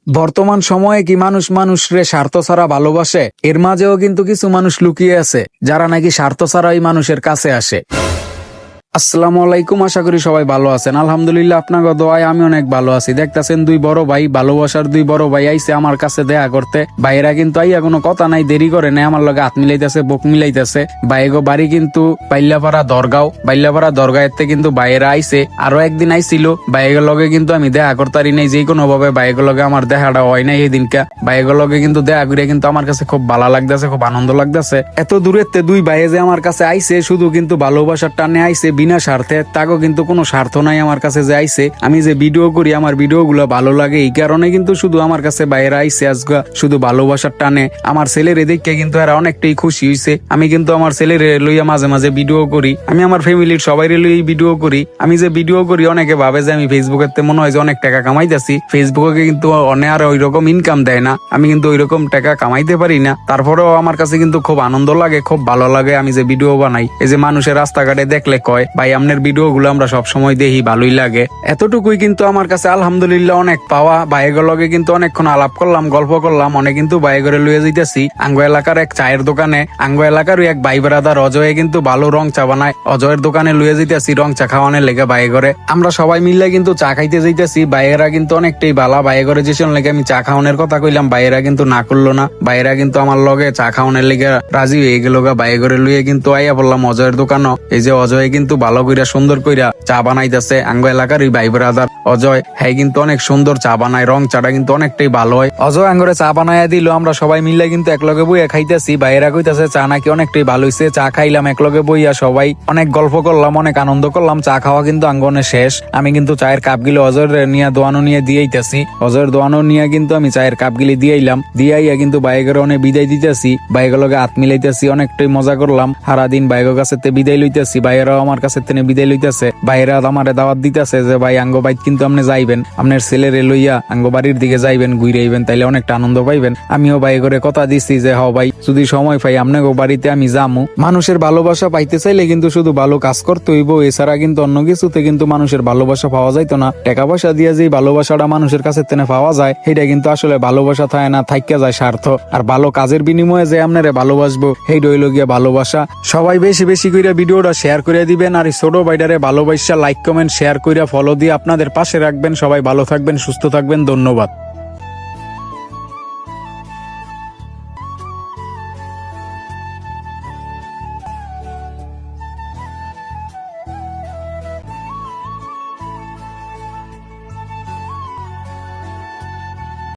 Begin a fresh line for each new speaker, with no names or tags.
বর্তমান সময়ে কি মানুষ মানুষরে স্বার্থ ছাড়া ভালোবাসে? এর মাঝেও কিন্তু কিছু মানুষ লুকিয়ে আছে যারা নাকি স্বার্থ ছাড়াই মানুষের কাছে আসে। আসসালামু আলাইকুম, আশা করি সবাই ভালো আছেন। আলহামদুলিল্লাহ, আপনাকে দোয়ায় আমি অনেক ভালো আছি। দেখতেছেন দুই বড় ভাই, ভালোবাসার দুই বড় ভাই আইছে আমার কাছে দেখা করতে। ভাইয়েরা কিন্তু আইয়া কোনো কথা নাই, দেরি করে নাই, আমার লগে হাত মিলাইতেছে, বুক মিলাইতেছে। ভাইগো বাড়ি কিন্তু বাইল্লাপাড়া দরগাঁতে কিন্তু ভাইয়েরা আইছে। আরো একদিন আইছিল, ভাইয়ের লগে কিন্তু আমি দেখা করতারি নাই, যে কোনো ভাবে ভাইয়ের লগে আমার দেখাটা হয় নাই। এই দিনকা ভাইয়ের লগে কিন্তু দেখা করে কিন্তু আমার কাছে খুব ভালো লাগতেছে, খুব আনন্দ লাগতেছে। এত দূরের দুই ভাইয়ে যে আমার কাছে আইছে, শুধু কিন্তু ভালোবাসার টানে আইছে, বিনা স্বার্থে। তাকেও কিন্তু কোনো স্বার্থ নাই আমার কাছে যে আইছে। আমি যে ভিডিও করি, আমার ভিডিও গুলো ভালো লাগে, এই কারণে কিন্তু শুধু আমার কাছে বাইরে আইছে আজকে, শুধু ভালোবাসার টানে। আমার ছেলের দেখে কিন্তু এরা অনেকটাই খুশি হয়েছে। আমি কিন্তু আমার ছেলের লইয়া মাঝে মাঝে ভিডিও করি, আমি আমার ফ্যামিলির সবাই লইয়া ভিডিও করি। আমি যে ভিডিও করি, অনেকে ভাবে যে আমি ফেসবুকের মনে হয় যে অনেক টাকা কামাইতেছি। ফেসবুকে কিন্তু অনেক আর ওই রকম ইনকাম দেয় না, আমি কিন্তু ওই রকম টাকা কামাইতে পারি না। তারপরেও আমার কাছে কিন্তু খুব আনন্দ লাগে, খুব ভালো লাগে আমি যে ভিডিও বানাই। এই যে মানুষের রাস্তাঘাটে দেখলে কয়, ভাই আপনার ভিডিও গুলো আমরা সব সময় দেখি, ভালোই লাগে। এতটুকুই কিন্তু আমার কাছে আলহামদুলিল্লাহ অনেক পাওয়া। ভাইয়ের লগে কিন্তু অনেকক্ষণ আলাপ করলাম, গল্প করলাম, অনেক কিন্তু বাইরে লইয়া যাইতেছি আঙ্গো এলাকার এক চায়ের দোকানে। আঙ্গো এলাকার এক ভাই ব্রাদার অজয়ে কিন্তু ভালো রং চা বানায়, অজয়ের দোকানে লইয়া যাইতেছি রং চা খাওয়ানোর লেগে। বাইরে আমরা সবাই মিলে কিন্তু চা খাইতে যাইতেছি। বাইরেরা কিন্তু অনেকটাই ভালো। বাইরে যে লেগে আমি চা খাওয়ানোর কথা কইলাম, বাইরেরা কিন্তু না করলো না। বাইরেরা কিন্তু আমার লগে চা খাওয়ানোর লেগে রাজি হয়ে গেল। বাইরে লইয়া কিন্তু আইয়া বললাম অজয়ের দোকানও। এই যে অজয় কিন্তু ভালো কইরা সুন্দর কইরা চা বানাইতেছে। আঙ্গো এলাকার ওই ভাই ব্রাদার অজয়, হ্যাঁ কিন্তু অনেক সুন্দর চা বানায়, রং চাটা কিন্তু অনেকটাই ভালো হয়। অজয় আঙ্গরে চা বানাইয়া দিল, আমরা সবাই মিলে কিন্তু একলগে বইয়া খাইতেছি। বাইরা কইতাছে চা নাকি অনেকটাই ভালো হইছে। চা খাইলাম একলগে বইয়া, সবাই অনেক গল্প করলাম, অনেক আনন্দ করলাম। চা খাওয়া কিন্তু আঙ্গনে শেষ। আমি কিন্তু চায়ের কাপ গিলে অজয়ের নিয়ে দোয়ানো নিয়ে দিয়েইতেছি। অজয়ের দোয়ানো নিয়ে কিন্তু আমি চায়ের কাপ গিলি দিয়েইলাম। দিয়াইয়া কিন্তু বাইকের অনেক বিদায় দিতেছি, বাইকের লগে হাত মিলাইতেছি, অনেকটাই মজা করলাম। সারাদিন বাইকের কাছে বিদায় লইতেছি, বাইরেরাও আমার কাছে বিদায় লইতেছে। বাইরে আমারে দাওয়াত দিতেছে যে ভাই আঙ্গো বাইত কিন্তু আপনি যাইবেন, আপনার ছেলেরে লইয়া আঙ্গো বাড়ির দিকে যাইবেন, ঘুরে আইবেন, তাইলে অনেকটা আনন্দ পাইবেন। আমিও ভাই করে কথা দিচ্ছি যে হ ভাই, যদি সময় পাই আপনাকে বাড়িতে আমি যামু। মানুষের ভালোবাসা পাইতে চাইলে কিন্তু শুধু ভালো কাজ করতে হইব, এছাড়া কিন্তু অন্য কিছুতে কিন্তু মানুষের ভালোবাসা পাওয়া যাইতো না। টাকা পয়সা দিয়ে যে ভালোবাসাটা মানুষের কাছে পাওয়া যায়, সেটা কিন্তু আসলে ভালোবাসা থাকে না, থাইকা যায় স্বার্থ। আর ভালো কাজের বিনিময়ে যে আপনারে ভালোবাসবো, সেই রইল গিয়া ভালোবাসা। সবাই বেশি বেশি করে ভিডিওটা শেয়ার করে দিবেন, আর ছোট ভাইটারে ভালোবাসা লাইক কমেন্ট শেয়ার কইরা ফলো দিয়ে আপনাদের পাশে রাখবেন। সবাই ভালো থাকবেন, সুস্থ থাকবেন, ধন্যবাদ।